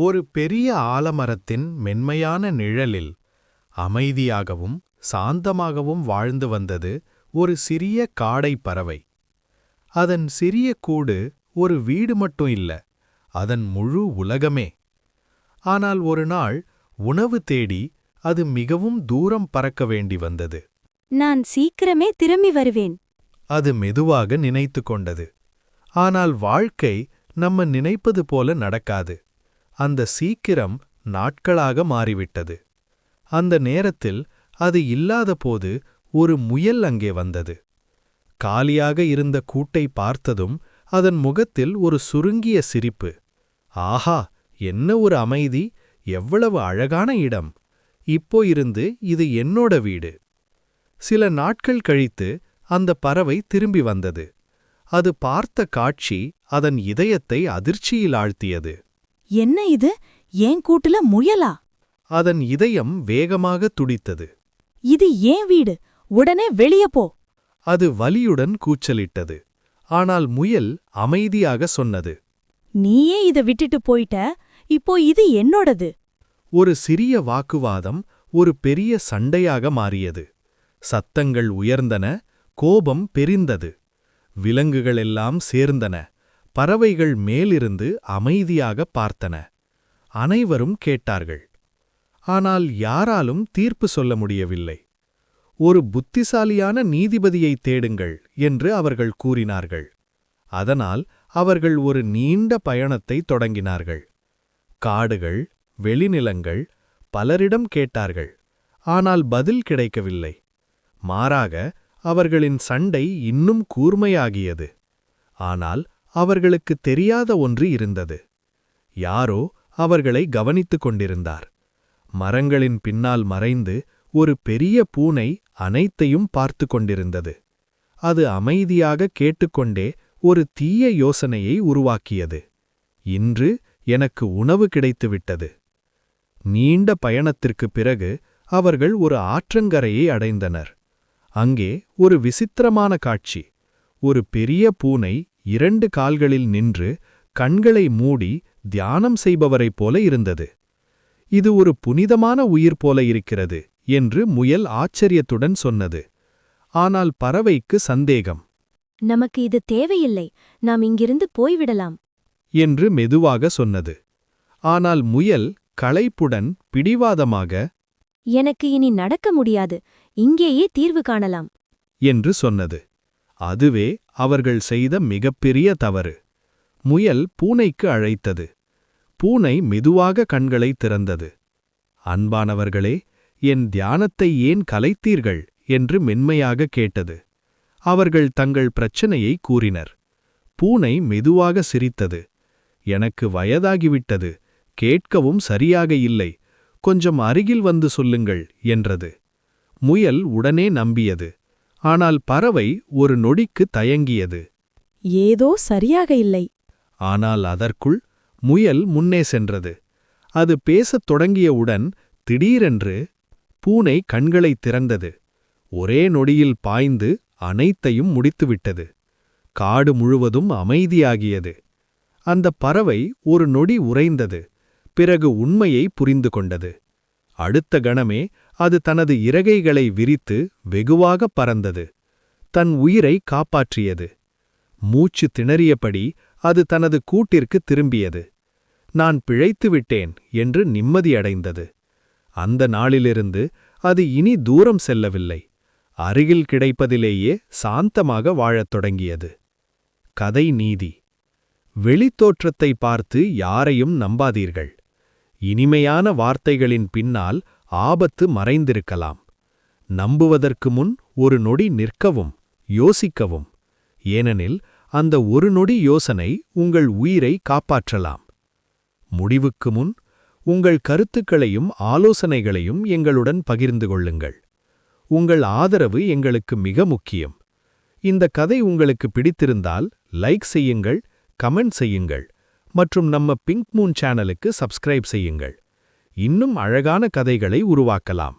ஒரு பெரிய ஆலமரத்தின் மென்மையான நிழலில் அமைதியாகவும் சாந்தமாகவும் வாழ்ந்து வந்தது ஒரு சிறிய காடைப் பறவை. அதன் சிறிய கூடு ஒரு வீடு மட்டும் இல்ல, அதன் முழு உலகமே. ஆனால் ஒரு நாள் உணவு தேடி அது மிகவும் தூரம் பறக்க வேண்டி வந்தது. நான் சீக்கிரமே திரும்பி வருவேன். அது மெதுவாக நினைத்து கொண்டது. ஆனால் வாழ்க்கை நம்ம நினைப்பது போல நடக்காது. அந்த சீக்கிரம் நாட்களாக மாறிவிட்டது. அந்த நேரத்தில் அது இல்லாதபோது ஒரு முயல் அங்கே வந்தது. காலியாக இருந்த கூட்டை பார்த்ததும் அதன் முகத்தில் ஒரு சுருங்கிய சிரிப்பு. ஆஹா, என்ன ஒரு அமைதி, எவ்வளவு அழகான இடம்! இப்போ இருந்து இது என்னோட வீடு. சில நாட்கள் கழித்து அந்த பறவை திரும்பி வந்தது. அது பார்த்த காட்சி அதன் இதயத்தை அதிர்ச்சியில் ஆழ்த்தியது. என்ன இது? ஏன் கூட்டுல முயலா? அதன் இதயம் வேகமாக துடித்தது. இது ஏன் வீடு? உடனே வெளிய போ. அது வலியுடன் கூச்சலிட்டது. ஆனால் முயல் அமைதியாக சொன்னது. நீயே இத விட்டுட்டு போயிட்ட, இப்போ இது என்னோடது. ஒரு சிறிய வாக்குவாதம் ஒரு பெரிய சண்டையாக மாறியது. சத்தங்கள் உயர்ந்தன, கோபம் பெரிந்தது. விலங்குகளெல்லாம் சேர்ந்தன. பறவைகள் மேலிருந்து அமைதியாக பார்த்தன. அனைவரும் கேட்டார்கள். ஆனால் யாராலும் தீர்ப்பு சொல்ல முடியவில்லை. ஒரு புத்திசாலியான நீதிபதியை தேடுங்கள் என்று அவர்கள் கூறினார்கள். அதனால் அவர்கள் ஒரு நீண்ட பயணத்தை தொடங்கினார்கள். காடுகள், வெளிநிலங்கள், பலரிடம் கேட்டார்கள். ஆனால் பதில் கிடைக்கவில்லை. மாறாக அவர்களின் சண்டை இன்னும் கூர்மையாகியது. ஆனால் அவர்களுக்கு தெரியாத ஒன்று இருந்தது. யாரோ அவர்களை கவனித்துக் கொண்டிருந்தார். மரங்களின் பின்னால் மறைந்து ஒரு பெரிய பூனை அனைத்தையும் பார்த்து கொண்டிருந்தது. அது அமைதியாக கேட்டுக்கொண்டே ஒரு தீய யோசனையை உருவாக்கியது. இன்று எனக்கு உணவு கிடைத்துவிட்டது. நீண்ட பயணத்திற்குப் பிறகு அவர்கள் ஒரு ஆற்றங்கரையை அடைந்தனர். அங்கே ஒரு விசித்திரமான காட்சி. ஒரு பெரிய பூனை 2 கால்களில் நின்று கண்களை மூடி தியானம் செய்பவரைப் போல இருந்தது. இது ஒரு புனிதமான உயிர் போல இருக்கிறது என்று முயல் ஆச்சரியத்துடன் சொன்னது. ஆனால் பறவைக்கு சந்தேகம். நமக்கு இது தேவையில்லை, நாம் இங்கிருந்து போய்விடலாம் என்று மெதுவாக சொன்னது. ஆனால் முயல் களைப்புடன் பிடிவாதமாக எனக்கு இனி நடக்க முடியாது, இங்கேயே தீர்வு காணலாம் என்று சொன்னது. அதுவே அவர்கள் செய்த மிகப்பெரிய தவறு. முயல் பூனைக்கு அழைத்தது. பூனை மெதுவாக கண்களை திறந்தது. அன்பானவர்களே, என் தியானத்தை ஏன் கலைத்தீர்கள் என்று மென்மையாக கேட்டது. அவர்கள் தங்கள் பிரச்சனையை கூறினர். பூனை மெதுவாக சிரித்தது. எனக்கு வயதாகிவிட்டது, கேட்கவும் சரியாக இல்லை, கொஞ்சம் அருகில் வந்து சொல்லுங்கள் என்றது. முயல் உடனே நம்பியது. ஆனால் பறவை ஒரு நொடிக்கு தயங்கியது. ஏதோ சரியாக இல்லை. ஆனால் அதற்குள் முயல் முன்னே சென்றது. அது பேசத் தொடங்கியவுடன் திடீரென்று பூனை கண்களைத் திறந்தது. ஒரே நொடியில் பாய்ந்து அனைத்தையும் முடித்துவிட்டது. காடு முழுவதும் அமைதியாகியது. அந்த பறவை ஒரு நொடி உறைந்தது. பிறகு உண்மையை புரிந்து கொண்டது. அடுத்த கணமே அது தனது இறகைகளை விரித்து வெகுவாக பறந்தது. தன் உயிரை காப்பாற்றியது. மூச்சு திணறியபடி அது தனது கூட்டிற்கு திரும்பியது. நான் பிழைத்துவிட்டேன் என்று நிம்மதியடைந்தது. அந்த நாளிலிருந்து அது இனி தூரம் செல்லவில்லை. அருகில் கிடைப்பதிலேயே சாந்தமாக வாழத் தொடங்கியது. கதை நீதி: வெளித்தோற்றத்தை பார்த்து யாரையும் நம்பாதீர்கள். இனிமையான வார்த்தைகளின் பின்னால் ஆபத்து மறைந்திருக்கலாம். நம்புவதற்கு முன் ஒரு நொடி நிற்கவும், யோசிக்கவும். ஏனெனில் அந்த ஒரு நொடி யோசனை உங்கள் உயிரை காப்பாற்றலாம். முடிவுக்கு முன் உங்கள் கருத்துக்களையும் ஆலோசனைகளையும் எங்களுடன் பகிர்ந்து கொள்ளுங்கள். உங்கள் ஆதரவு எங்களுக்கு மிக முக்கியம். இந்த கதை உங்களுக்கு பிடித்திருந்தால் லைக் செய்யுங்கள், கமெண்ட் செய்யுங்கள் மற்றும் நம்ம பிங்க் மூன் சேனலுக்கு சப்ஸ்கிரைப் செய்யுங்கள். இன்னும் அழகான கதைகளை உருவாக்கலாம்.